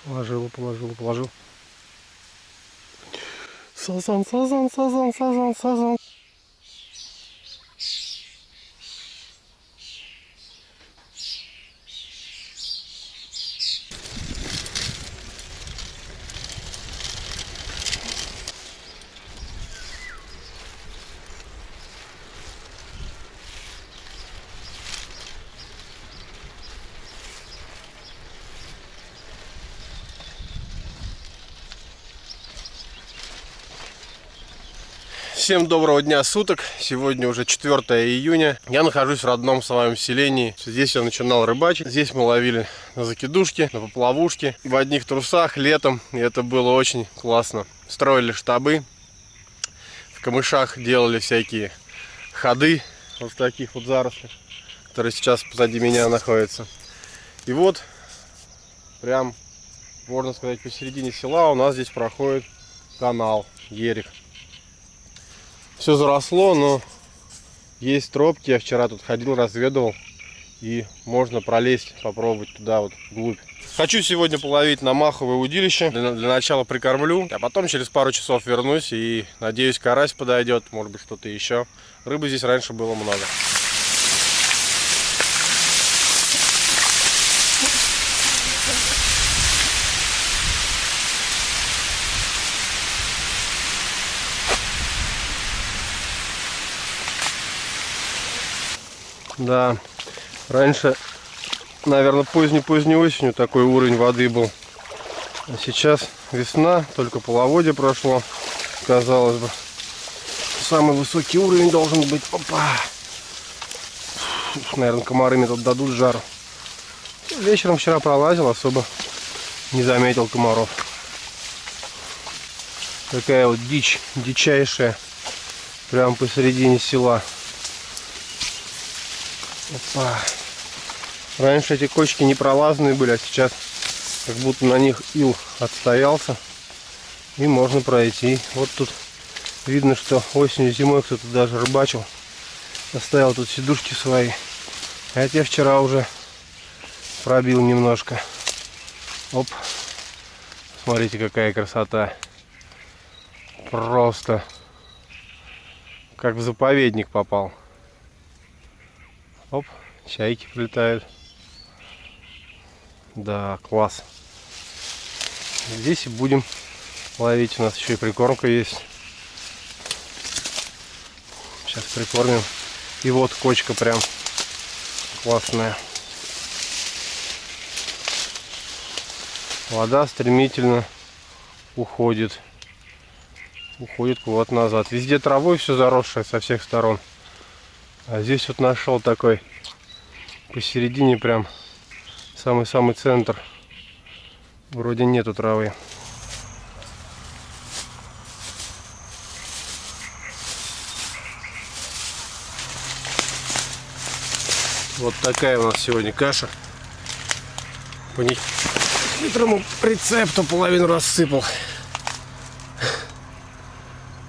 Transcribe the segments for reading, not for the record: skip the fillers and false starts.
Положил. Сазан. Всем доброго дня суток. Сегодня уже 4 июня. Я нахожусь в родном своем селении. Здесь я начинал рыбачить. Здесь мы ловили на закидушки, на поплавушки. В одних трусах летом. И это было очень классно. Строили штабы. В камышах делали всякие ходы. Вот в таких вот зарослях, которые сейчас позади меня находятся. И вот, прям, можно сказать, посередине села у нас здесь проходит канал Ерик. Все заросло, но есть тропки. Я вчера тут ходил, разведывал. И можно пролезть, попробовать туда вот вглубь. Хочу сегодня половить на маховое удилище. Для начала прикормлю, а потом через пару часов вернусь. И надеюсь, карась подойдет, может быть что-то еще. Рыбы здесь раньше было много. Да, раньше, наверное, поздней осенью такой уровень воды был. А сейчас весна, только половодье прошло, казалось бы. Самый высокий уровень должен быть. Опа! Наверное, комары мне тут дадут жару. Вечером вчера пролазил, особо не заметил комаров. Такая вот дичь, дичайшая, прямо посередине села. Опа. Раньше эти кочки непролазные были, а сейчас как будто на них ил отстоялся. И можно пройти. Вот тут видно, что осенью, зимой кто-то даже рыбачил. Оставил тут сидушки свои. А я вчера уже пробил немножко. Оп. Смотрите, какая красота. Просто как в заповедник попал. Оп, чайки прилетают. Да, класс. Здесь и будем ловить. У нас еще и прикормка есть. Сейчас прикормим. И вот кочка прям классная. Вода стремительно уходит. Уходит вот назад. Везде травой все заросшее со всех сторон. А здесь вот нашел такой посередине, прям самый-самый центр. Вроде нету травы. Вот такая у нас сегодня каша. По нехитрому рецепту половину рассыпал.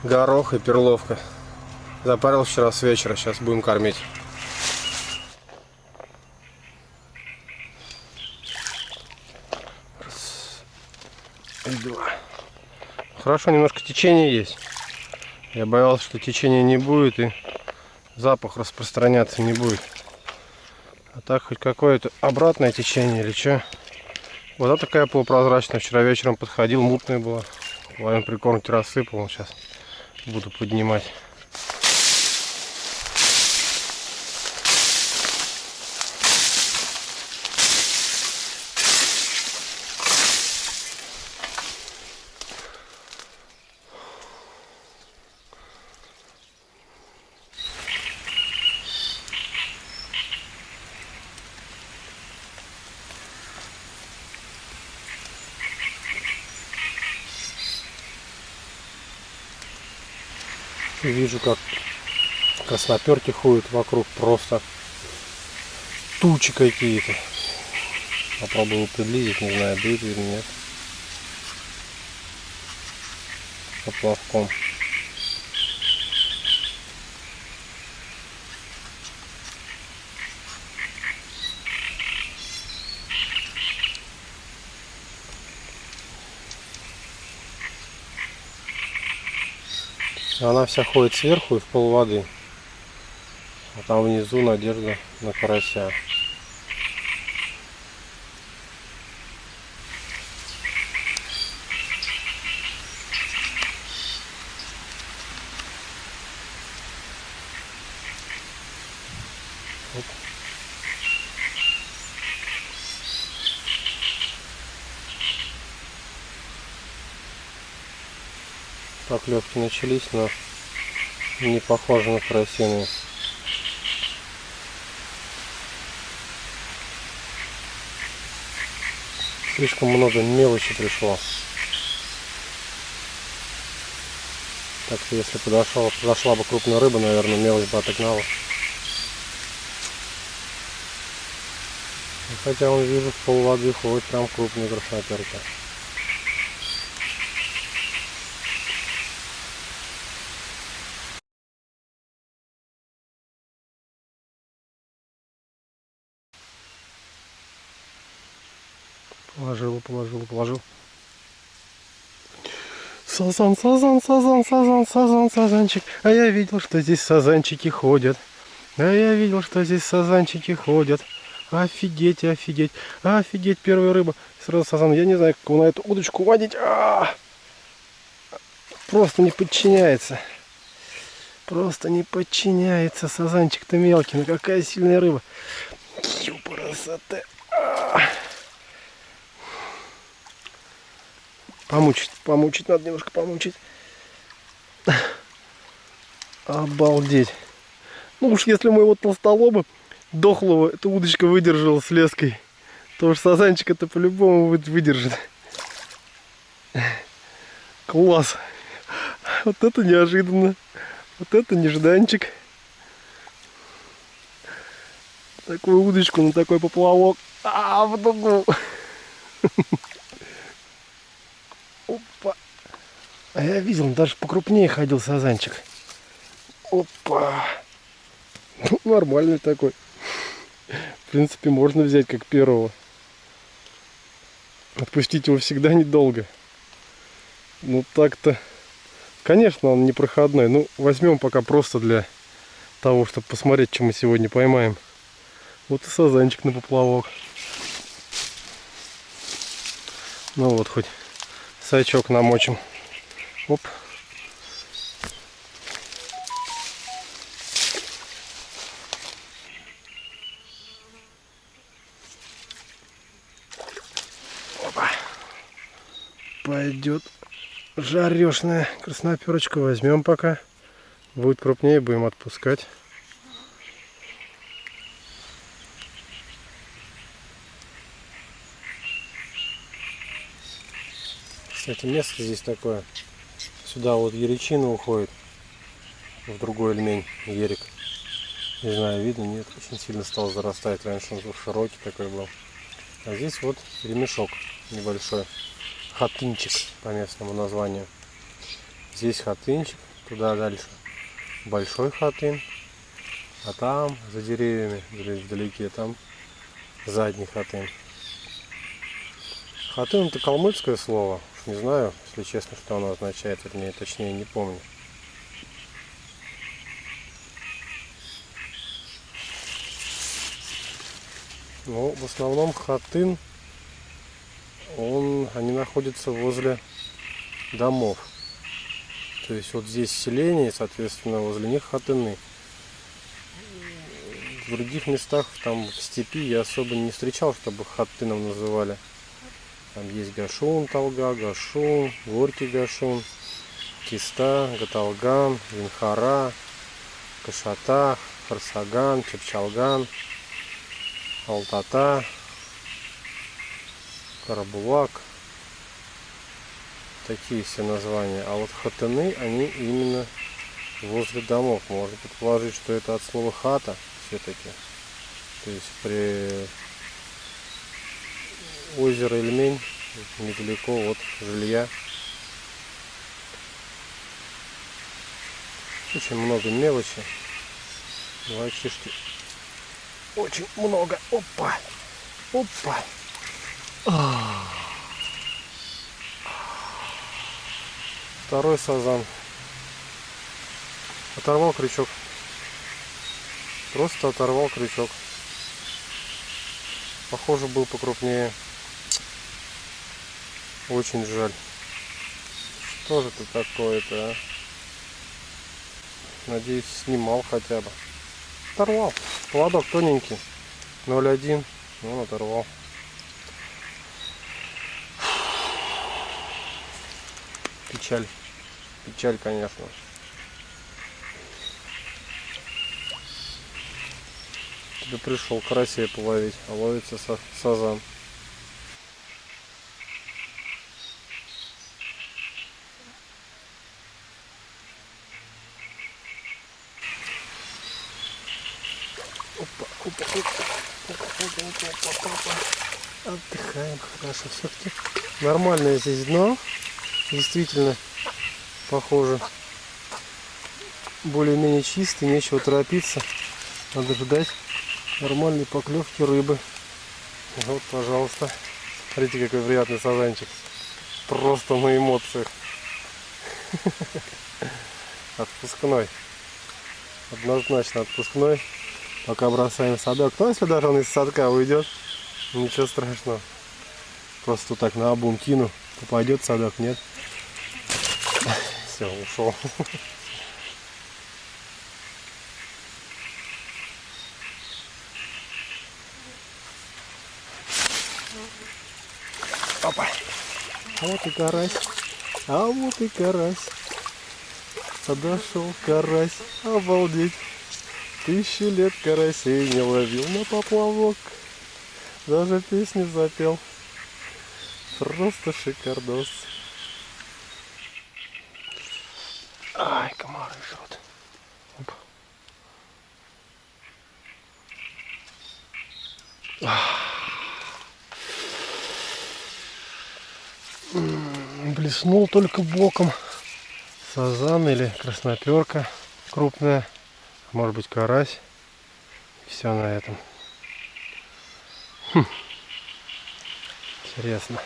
Горох и перловка. Запарил вчера с вечера, сейчас будем кормить. Раз и два. Хорошо, немножко течения есть. Я боялся, что течения не будет и запах распространяться не будет. А так хоть какое-то обратное течение или что. Вода такая полупрозрачная. Вчера вечером подходил, мутная была. Половину прикормки рассыпал. Сейчас буду поднимать. Вижу, как красноперки ходят вокруг, просто тучи какие-то. Попробую приблизить, не знаю, будет или нет. Поплавком. Она вся ходит сверху и в пол воды. А там внизу надежда на карася. Оп. Поклевки начались, но не похоже на карасиные. Слишком много мелочи пришло. Так что если подошла бы крупная рыба, наверное, мелочь бы отогнала. Хотя он, вижу, в пол воды ходит прям крупный красноперка. Положил. Сазанчик. А я видел, что здесь сазанчики ходят. Офигеть, первая рыба. Сразу сазан. Я не знаю, как его на эту удочку водить. Просто не подчиняется. Сазанчик-то мелкий. Ну какая сильная рыба. Красота. Помучить, надо немножко помучить. Обалдеть. Ну уж если моего толстолоба дохлого эта удочка выдержала с леской, то уж сазанчик это по-любому выдержит. Класс. Вот это неожиданно. Вот это нежданчик. Такую удочку на такой поплавок. В дугу. Опа. А я видел, даже покрупнее ходил сазанчик. Опа. Ну, нормальный такой. В принципе, можно взять как первого. Отпустить его всегда недолго. Ну так-то. Конечно, он не проходной. Ну, возьмем пока просто для того, чтобы посмотреть, что мы сегодня поймаем. Вот и сазанчик на поплавок. Ну вот, хоть сачок намочим. Оп. Опа. Пойдет жарешная красноперочка. Возьмем пока. Будет крупнее, будем отпускать. Кстати, место здесь такое. Сюда вот еричина уходит. В другой ильмень, ерик. Не знаю, видно, нет. Очень сильно стал зарастать. Раньше он широкий такой был. А здесь вот ремешок небольшой. Хатынчик по местному названию. Здесь хатынчик. Туда дальше большой хатын. А там, за деревьями, вдалеке, там задний хатын. Хатын — это калмыцкое слово. Не знаю, если честно, что оно означает, вернее, точнее, не помню. Но в основном хатын, они находятся возле домов. То есть вот здесь селение, соответственно, возле них хатыны. В других местах, там в степи, я особо не встречал, чтобы хатыном называли. Там есть Гашун, Талга, Гашун, Горький Гашун, Киста, Гаталган, Винхара, Кашата, Харсаган, Чепчалган, Алтата, Карабулак. Такие все названия. А вот хатыны, они именно возле домов. Можно предположить, что это от слова хата все-таки. То есть при озеро Ильмень, недалеко от жилья. Очень много мелочи. Мальчишки. Очень много. Опа. Опа. Второй сазан. Оторвал крючок. Просто оторвал крючок. Похоже, был покрупнее. Очень жаль. Что же это такое-то, а? Надеюсь, снимал хотя бы. Оторвал. Поводок тоненький. 0,1. Он оторвал. Печаль. Печаль, конечно. Тебе пришел карасей половить, а ловится сазан. Опа, опа, опа. Отдыхаем хорошо. Все-таки нормальное здесь дно. Действительно, похоже, более-менее чистый, нечего торопиться. Надо ждать нормальной поклевки рыбы. Вот, пожалуйста. Смотрите, какой приятный сазанчик. Просто на эмоциях. Отпускной. Однозначно отпускной. Пока бросаем садок. Но если даже он из садка уйдет, ничего страшного. Просто так на обум кину. Попадет садок, нет. Все, ушел. Опа. А вот и карась. А вот и карась. Подошел карась. Обалдеть. 1000 лет карасей не ловил на поплавок. Даже песню запел. Просто шикардос. Ай, комары жрут. Блеснул только боком. Сазан или красноперка крупная. Может быть, карась. Все на этом. Интересно.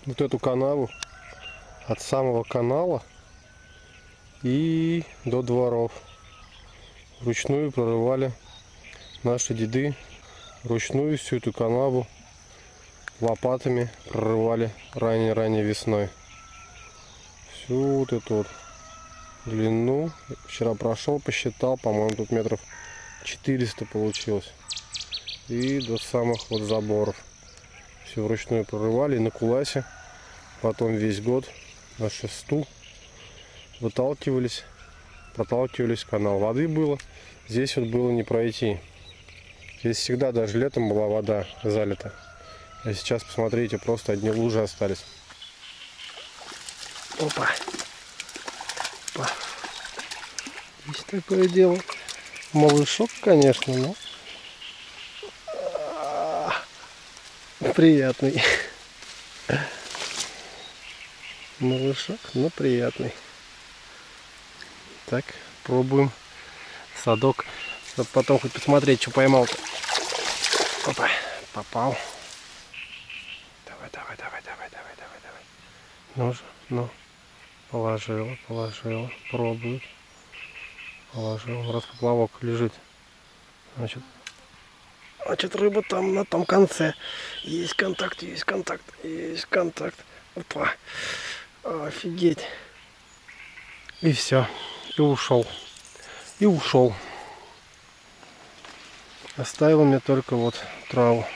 Вот эту канаву от самого канала и до дворов вручную прорывали наши деды. Вручную всю эту канаву лопатами прорывали ранней весной. Всю вот эту вот длину. Вчера прошел, посчитал, по-моему, тут метров 400 получилось. И до самых вот заборов. Все вручную прорывали на куласе. Потом весь год на шесту выталкивались, проталкивались в канал. Воды было. Здесь вот было не пройти. Здесь всегда, даже летом, была вода залита. А сейчас, посмотрите, просто одни лужи остались. Опа. Опа. Есть такое дело. Малышок, конечно, но приятный. Малышок, но приятный. Так, пробуем садок, чтобы потом хоть посмотреть, что поймал-то. Опа, попал. Давай. Ну же, ну. Положила, пробует. Положил, раз поплавок лежит. Значит, рыба там на том конце. Есть контакт. Опа. Офигеть. И все. И ушел. Оставил мне только вот траву.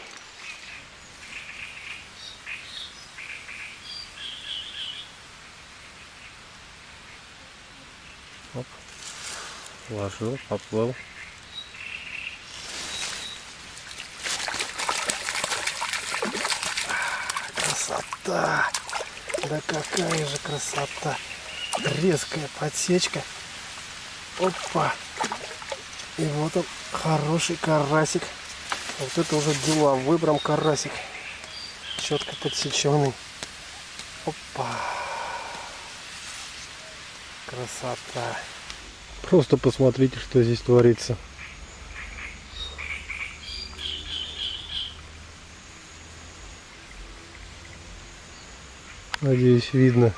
Оп. Вложил, поплыл. Красота! Да какая же красота! Резкая подсечка. Опа! И вот он, хороший карасик. Вот это уже деловой прям карасик. Четко подсеченный. Опа! Красота! Просто посмотрите, что здесь творится. Надеюсь, видно.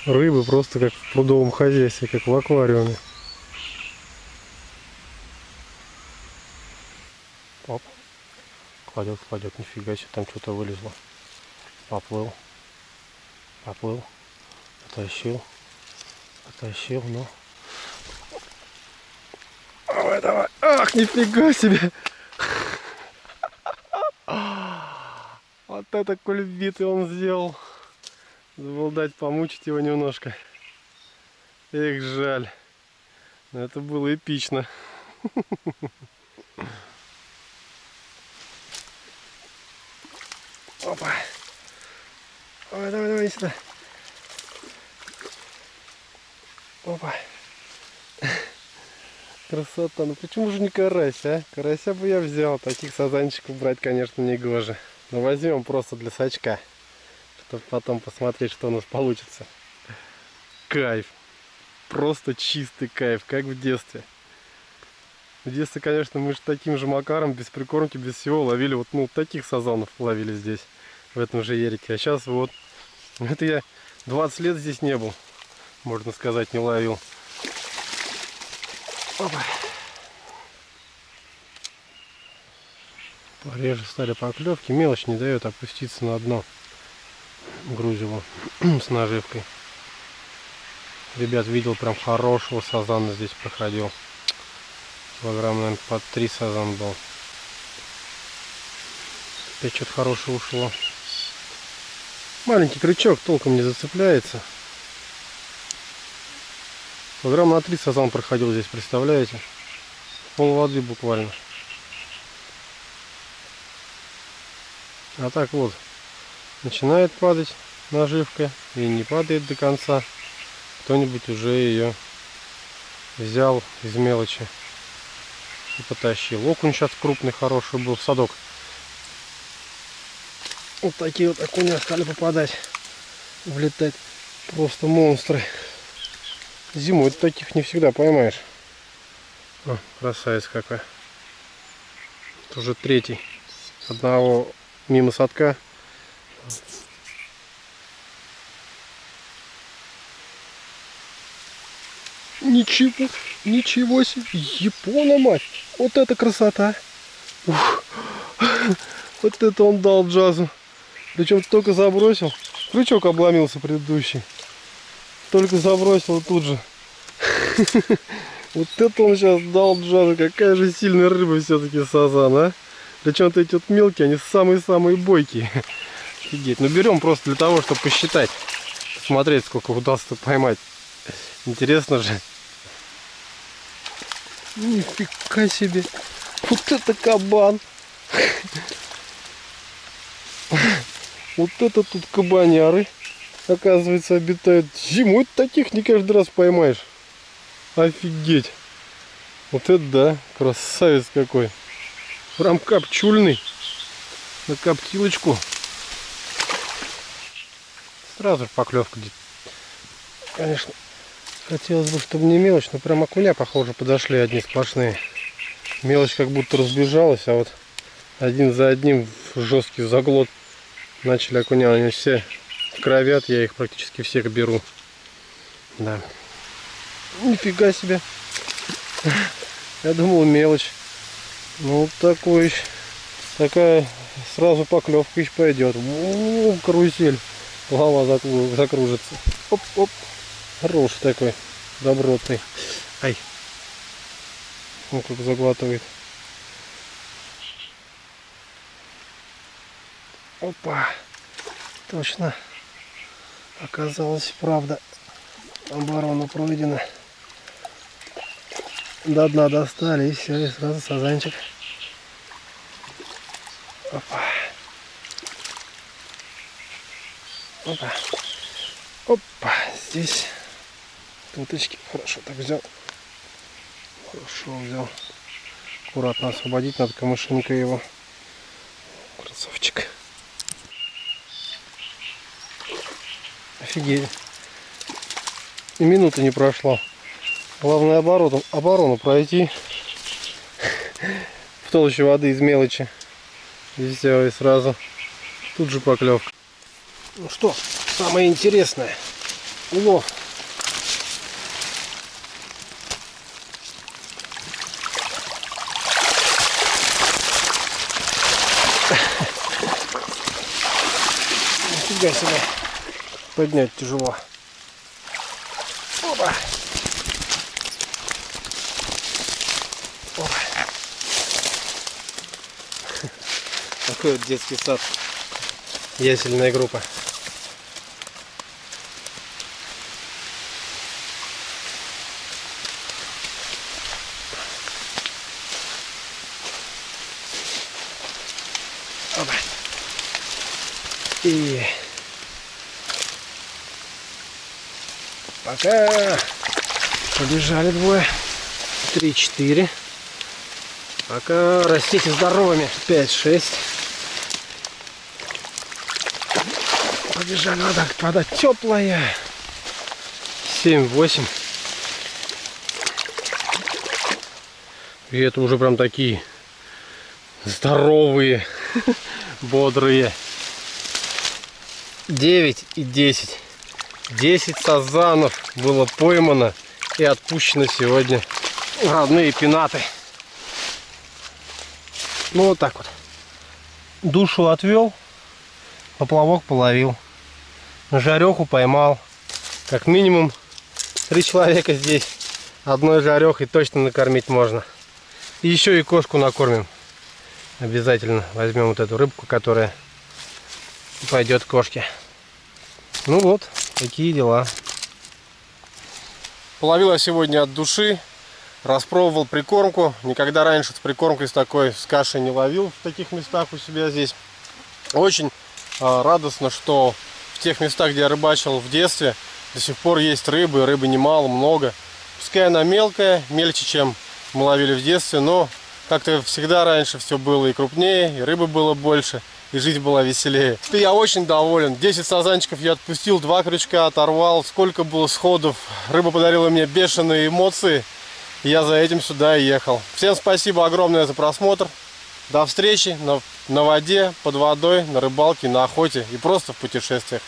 Рыбы просто как в прудовом хозяйстве, как в аквариуме. Оп. Кладет, кладет, нифига себе, там что-то вылезло. Поплыл. Поплыл. Потащил. Потащил, ну. Давай, давай. Ах, нифига себе. Вот это кульбиты он сделал. Забыл дать помучить его немножко. Эх, жаль. Но это было эпично. Опа. Давай, давай, давай сюда. Опа. Красота. Ну почему же не карась, а? Карася бы я взял. Таких сазанчиков брать, конечно, не гоже. Но возьмем просто для сачка. Чтобы потом посмотреть, что у нас получится. Кайф. Просто чистый кайф, как в детстве. В детстве, конечно, мы же таким же макаром, без прикормки, без всего ловили. Вот, ну, таких сазанов ловили здесь, в этом же ерике. А сейчас вот, это я 20 лет здесь не был, можно сказать, не ловил. Опа. Пореже стали поклевки, мелочь не дает опуститься на дно грузило с наживкой. Ребят, видел прям хорошего сазана здесь проходил. Килограмм, наверное, под 3 сазан был. Опять что-то хорошее ушло. Маленький крючок, толком не зацепляется. Килограмм на 3 сазан проходил здесь, представляете? Пол воды буквально. А так вот, начинает падать наживка и не падает до конца. Кто-нибудь уже ее взял из мелочи и потащил. Окунь сейчас крупный, хороший был, в садок. Вот такие вот окуня стали попадать, влетать. Просто монстры. Зимой таких не всегда поймаешь. О, красавец какой. Это уже третий. Одного мимо садка. Ничего, ничего себе. Япона, мать. Вот это красота. Ух. Вот это он дал джазу. Причем только забросил. Крючок обломился предыдущий. Только забросил тут же. Вот это он сейчас дал джазу. Какая же сильная рыба все-таки сазан, а? Причем-то эти вот мелкие, они самые-самые бойкие. Офигеть. Ну берем просто для того, чтобы посчитать. Смотреть, сколько удастся поймать. Интересно же. Нифига себе. Вот это кабан. Вот это тут кабаняры, оказывается, обитают. Зимой таких не каждый раз поймаешь. Офигеть. Вот это да, красавец какой. Прям копчульный. На коптилочку. Сразу поклевка. Конечно, хотелось бы, чтобы не мелочь, но прям окуня, похоже, подошли одни сплошные. Мелочь как будто разбежалась, а вот один за одним в жесткий заглот начали окуня. Они все кровят, я их практически всех беру. Да. Нифига себе. Я думал мелочь. Ну такой, такая сразу поклевка еще пойдет. Карусель. Голова закружится. Оп-оп. Хороший такой. Добротный. Ай. Он как заглатывает. Опа. Точно. Оказалось, правда. Оборона пройдена. До дна достали, и все, и сразу сазанчик. Опа. Опа. Опа. Здесь туточки. Хорошо так взял. Хорошо взял. Аккуратно освободить надо, камышинка его. Красавчик. Офигеть. И минуты не прошло. Главное оборону пройти в толще воды из мелочи. И все, и сразу тут же поклевка. Ну что, самое интересное. Улов. Нифига себе. Поднять тяжело. Опа. Опа. Такой вот детский сад. Ясельная группа. Опа. И пока побежали двое. 3-4. Пока растите здоровыми. 5-6. Побежали, вода теплая. 7-8. И это уже прям такие здоровые, бодрые. 9 и 10. 10 сазанов было поймано и отпущено сегодня в родные пенаты. Ну вот так вот. Душу отвел, поплавок половил, на жареху поймал. Как минимум 3 человека здесь одной жарехой точно накормить можно. И еще и кошку накормим. Обязательно возьмем вот эту рыбку, которая пойдет кошке. Ну вот, такие дела. Половил я сегодня от души. Распробовал прикормку. Никогда раньше с прикормкой с такой, с кашей не ловил в таких местах у себя здесь. Очень радостно, что в тех местах, где я рыбачил в детстве, до сих пор есть рыбы. Рыбы немало, много. Пускай она мелкая, мельче, чем мы ловили в детстве, но как-то всегда раньше все было и крупнее, и рыбы было больше, и жизнь была веселее. Я очень доволен. 10 сазанчиков я отпустил, 2 крючка оторвал. Сколько было сходов. Рыба подарила мне бешеные эмоции. Я за этим сюда и ехал. Всем спасибо огромное за просмотр. До встречи на воде, под водой, на рыбалке, на охоте и просто в путешествиях.